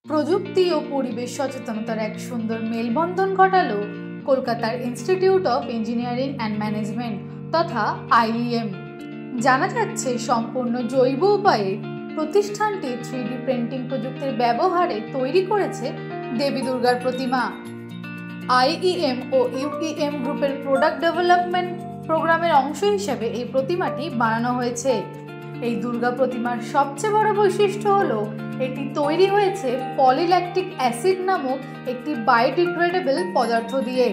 প্রযুক্তি ও পরিবেশ সচেতনতার এক সুন্দর মেলবন্ধন ঘটালো কলকাতার institute of engineering and management তথা IEM। জানা যাচ্ছে সম্পূর্ণ জৈব উপায়ে প্রতিষ্ঠানটি 3D প্রিন্টিং প্রযুক্তির ব্যবহারে তৈরি করেছে দেবী দুর্গার প্রতিমা। IEM ও UEM গ্রুপের প্রোডাক্ট ডেভেলপমেন্ট প্রোগ্রামের অংশ হিসেবে এই প্রতিমাটি বানানো হয়েছে। এই দুর্গা প্রতিমার সবচেয়ে বড় বৈশিষ্ট্য হলো এটি তৈরি হয়েছে পলিল্যাকটিক অ্যাসিড নামক একটি বায়োডিগ্রেডেবল পদার্থ দিয়ে।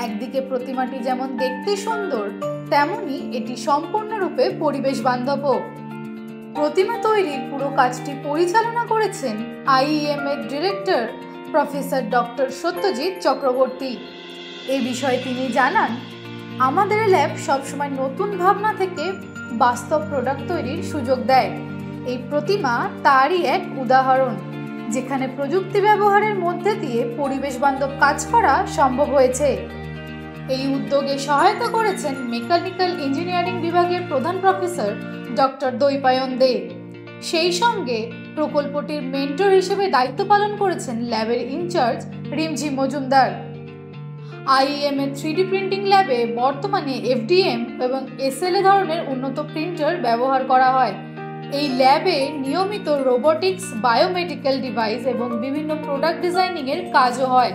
একদিকে প্রতিমাটি যেমন দেখতে সুন্দর, তেমনি এটি সম্পূর্ণরূপে পরিবেশ বান্ধব। প্রতিমা তৈরির পুরো কাজটি পরিচালনা করেছেন IEM এর director professor doctor Satyajit Chakraborty. এ বিষয়ে তিনি জানান, আমাদের ল্যাব সবসময় নতুন ভাবনা থেকে বাস্তব প্রোডাক্ট তৈরির সুযোগ দেয়। এই প্রতিমা তারই এক উদাহরণ, যেখানে প্রযুক্তি ব্যবহারের মধ্যে দিয়ে পরিবেশ বান্ধব কাজ করা সম্ভব হয়েছে। এই উদ্যোগে সহায়তা করেছেন মেকানিক্যাল ইঞ্জিনিয়ারিং বিভাগের প্রধান প্রফেসর ডক্টর দৈপায়ন দে। সেই সঙ্গে প্রকল্পটির মেন্টর হিসেবে দায়িত্ব পালন করেছেন ল্যাবের ইনচার্জ রিমঝি মজুমদার। IEM এর 3D প্রিন্টিং ল্যাবে বর্তমানে FDM এবং SLA ধরনের উন্নত প্রিন্টার ব্যবহার করা হয়। এই ল্যাবে নিয়মিত রোবোটিক্স, বায়োমেডিক্যাল ডিভাইস এবং বিভিন্ন প্রোডাক্ট ডিজাইনিং এর কাজও হয়।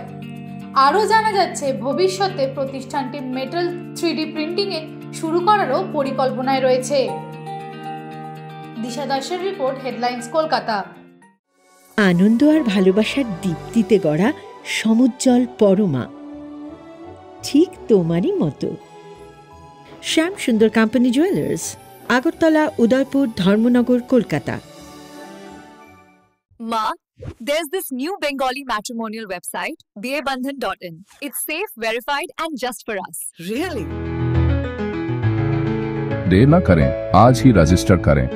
আরও জানা যাচ্ছে ভবিষ্যতে প্রতিষ্ঠানটি মেটাল 3D প্রিন্টিং এ শুরু করারও পরিকল্পনায় রয়েছে। দিশা দাসের রিপোর্ট, হেডলাইন্স, কলকাতা। আনন্দ আর ভালোবাসার দীপ্তিতে গড়া সমুজ্জ্বল পরমা, ঠিক তোমারই মতো। শ্যাম সুন্দর company jewellers, Agartala, Udaipur, Dharmanagar, Kolkata. Ma, there's this new Bengali matrimonial website, BABandhan.in. It's safe, verified, and just for us. Really? देर न करें, आज ही रजिस्टर करें।